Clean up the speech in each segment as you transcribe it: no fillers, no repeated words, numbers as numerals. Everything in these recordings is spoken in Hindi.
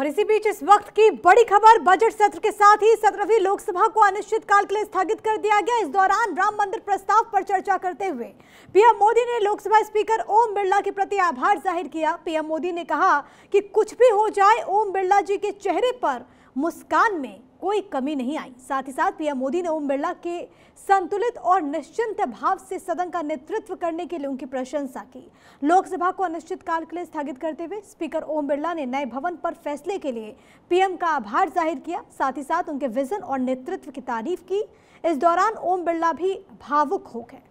इसी बीच इस वक्त की बड़ी खबर, बजट सत्र के साथ ही 17वीं लोकसभा को अनिश्चितकाल के लिए स्थगित कर दिया गया। इस दौरान राम मंदिर प्रस्ताव पर चर्चा करते हुए पीएम मोदी ने लोकसभा स्पीकर ओम बिरला के प्रति आभार जाहिर किया। पीएम मोदी ने कहा कि कुछ भी हो जाए, ओम बिरला जी के चेहरे पर मुस्कान में कोई कमी नहीं आई। साथ ही साथ पीएम मोदी ने ओम बिरला के संतुलित और निश्चिंत भाव से सदन का नेतृत्व करने के लिए उनकी प्रशंसा की। लोकसभा को अनिश्चितकाल के लिए स्थगित करते हुए स्पीकर ओम बिरला ने नए भवन पर फैसले के लिए पीएम का आभार जाहिर किया। साथ ही साथ उनके विजन और नेतृत्व की तारीफ की। इस दौरान ओम बिरला भी भावुक हो गए।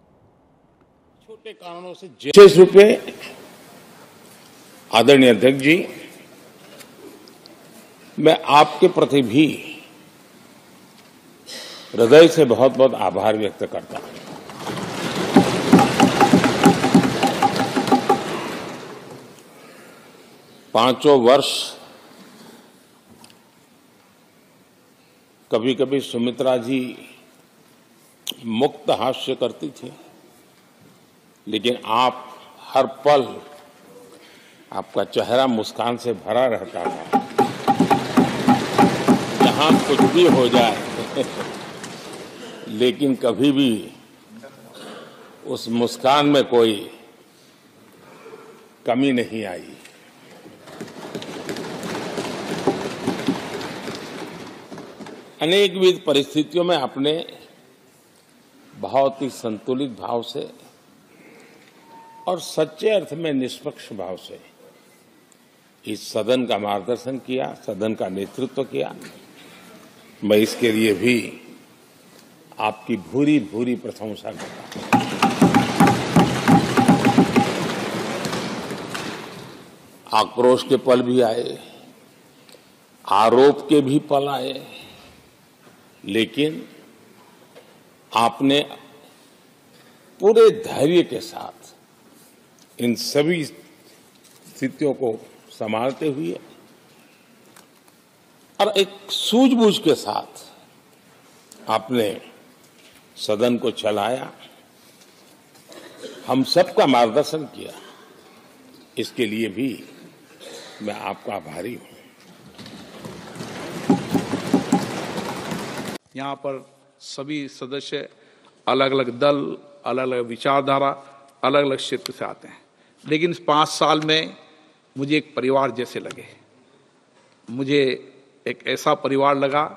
छोटे कारणों से विशेष रूप में आदरणीय अध्यक्ष जी, मैं आपके प्रति भी हृदय से बहुत बहुत आभार व्यक्त करता हूं। पांचों वर्ष कभी कभी सुमित्रा जी मुक्त हास्य करती थी, लेकिन आप हर पल आपका चेहरा मुस्कान से भरा रहता था। जहां कुछ भी हो जाए लेकिन कभी भी उस मुस्कान में कोई कमी नहीं आई। अनेकविध परिस्थितियों में आपने बहुत ही संतुलित भाव से और सच्चे अर्थ में निष्पक्ष भाव से इस सदन का मार्गदर्शन किया, सदन का नेतृत्व किया। मैं इसके लिए भी आपकी भूरी भूरी प्रशंसा करता हूं। आक्रोश के पल भी आए, आरोप के भी पल आए, लेकिन आपने पूरे धैर्य के साथ इन सभी स्थितियों को संभालते हुए और एक सूझबूझ के साथ आपने सदन को चलाया, हम सबका मार्गदर्शन किया। इसके लिए भी मैं आपका आभारी हूं। यहाँ पर सभी सदस्य अलग अलग दल, अलग अलग विचारधारा, अलग अलग क्षेत्र से आते हैं, लेकिन इस 5 साल में मुझे एक परिवार जैसे लगे। मुझे एक ऐसा परिवार लगा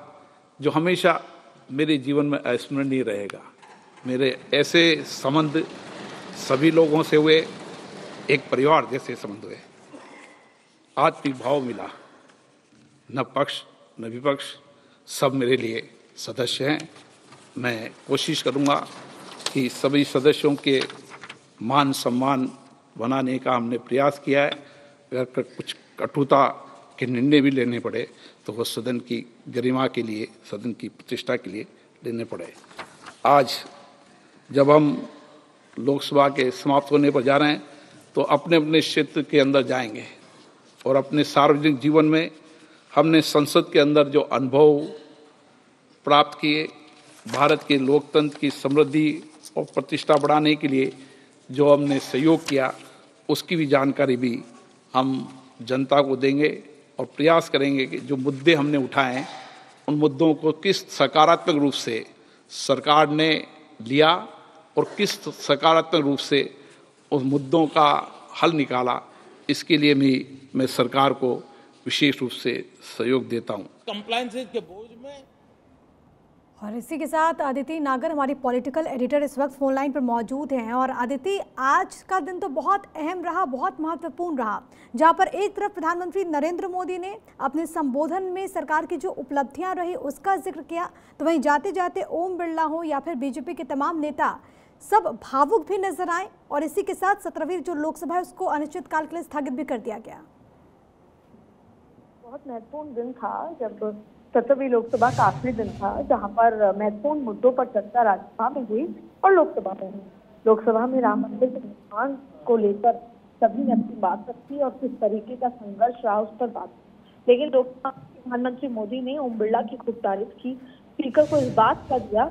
जो हमेशा मेरे जीवन में अविस्मरणीय रहेगा। मेरे ऐसे संबंध सभी लोगों से हुए, एक परिवार जैसे संबंध हुए। आत्मिक भाव मिला, न पक्ष न विपक्ष, सब मेरे लिए सदस्य हैं। मैं कोशिश करूंगा कि सभी सदस्यों के मान सम्मान बनाने का हमने प्रयास किया है। अगर कुछ कटुता के निर्णय भी लेने पड़े तो वो सदन की गरिमा के लिए, सदन की प्रतिष्ठा के लिए लेने पड़े। आज जब हम लोकसभा के समाप्त होने पर जा रहे हैं तो अपने अपने क्षेत्र के अंदर जाएंगे और अपने सार्वजनिक जीवन में हमने संसद के अंदर जो अनुभव प्राप्त किए, भारत के लोकतंत्र की समृद्धि और प्रतिष्ठा बढ़ाने के लिए जो हमने सहयोग किया, उसकी भी जानकारी भी हम जनता को देंगे और प्रयास करेंगे कि जो मुद्दे हमने उठाए हैं उन मुद्दों को किस सकारात्मक रूप से सरकार ने लिया और किस सकारात्मक रूप से उस मुद्दों का हल निकाला, इसके लिए भी मैं सरकार को विशेष रूप से सहयोग देता हूं। कंप्लायंसेस के बोझ में और इसी के साथ अदिति नागर हमारी पॉलिटिकल एडिटर इस वक्त फोन लाइन पर मौजूद हैं। और अदिति, आज का दिन तो बहुत अहम रहा, बहुत महत्वपूर्ण रहा, जहां पर एक तरफ प्रधानमंत्री नरेंद्र मोदी ने अपने संबोधन में सरकार की जो उपलब्धियां रही उसका जिक्र किया, तो वहीं जाते जाते ओम बिरला हो या फिर बीजेपी के तमाम नेता सब भावुक भी नजर आए। और इसी के साथ 17वीं जो लोकसभा है उसको अनिश्चितकाल के लिए स्थगित भी कर दिया गया। बहुत महत्वपूर्ण दिन था जब 17वीं लोकसभा का आखिरी दिन था, जहां पर महत्वपूर्ण मुद्दों पर चर्चा राज्यसभा में हुई और लोकसभा में हुई। लोकसभा में राम मंदिर के निर्माण को लेकर सभी ने अपनी बात रखी और किस तरीके का संघर्ष रहा उस पर बात की। लेकिन लोकसभा में प्रधानमंत्री मोदी ने ओम बिरला की खूब तारीफ की। स्पीकर को इस बात का दिया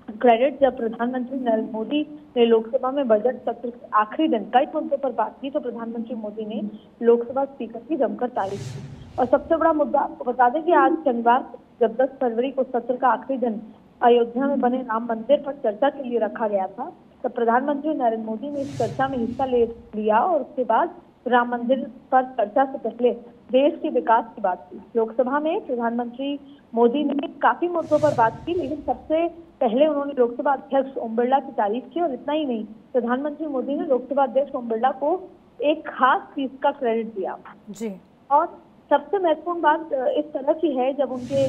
क्रेडिट जब प्रधानमंत्री नरेंद्र मोदी ने लोकसभा में बजट सत्र के आखिरी दिन कई मुद्दों पर बात की तो प्रधानमंत्री मोदी ने लोकसभा स्पीकर की जमकर तारीफ की। और सबसे बड़ा मुद्दा आपको बता दें कि आज शनिवार जब 10 फरवरी को सत्र का आखिरी दिन अयोध्या में बने राम मंदिर पर चर्चा के लिए रखा गया था, तो प्रधानमंत्री नरेंद्र मोदी ने इस चर्चा में हिस्सा ले लिया और उसके बाद राम मंदिर पर चर्चा से पहले देश के विकास की बात की। लोकसभा में प्रधानमंत्री मोदी ने काफी मुद्दों पर बात की, लेकिन सबसे पहले उन्होंने लोकसभा अध्यक्ष ओम बिरला की तारीफ की। और इतना ही नहीं, प्रधानमंत्री मोदी ने लोकसभा अध्यक्ष ओम बिरला को एक खास चीज का क्रेडिट दिया जी। और सबसे महत्वपूर्ण बात इस तरह की है, जब उनके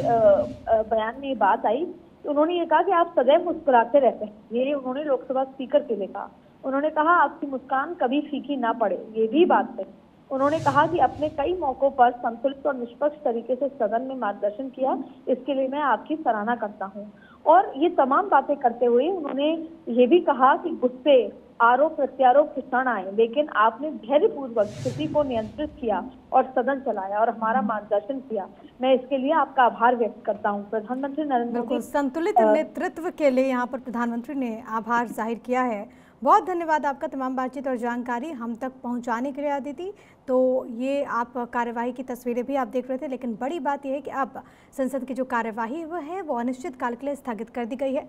बयान में ये बात आई तो उन्होंने ये कहा कि आप सदैव मुस्कुराते रहते हैं। ये उन्होंने लोकसभा स्पीकर के लिए कहा। उन्होंने कहा आपकी मुस्कान कभी फीकी ना पड़े, ये भी बात है। उन्होंने कहा कि अपने कई मौकों पर संतुलित और निष्पक्ष तरीके से सदन में मार्गदर्शन किया, इसके लिए मैं आपकी सराहना करता हूं। और ये तमाम बातें करते हुए उन्होंने ये भी कहा कि गुस्से, आरोप प्रत्यारोप के क्षण आए, लेकिन आपने धैर्यपूर्वक स्थिति को नियंत्रित किया और सदन चलाया और हमारा मार्गदर्शन किया। मैं इसके लिए आपका आभार व्यक्त करता हूं। प्रधानमंत्री नरेंद्र मोदी संतुलित नेतृत्व के लिए यहाँ पर प्रधानमंत्री ने आभार जाहिर किया है। बहुत धन्यवाद आपका तमाम बातचीत और जानकारी हम तक पहुंचाने के लिए, अदिति। तो ये आप कार्यवाही की तस्वीरें भी आप देख रहे थे, लेकिन बड़ी बात यह है कि अब संसद की जो कार्यवाही वो है वो अनिश्चित काल के लिए स्थगित कर दी गई है।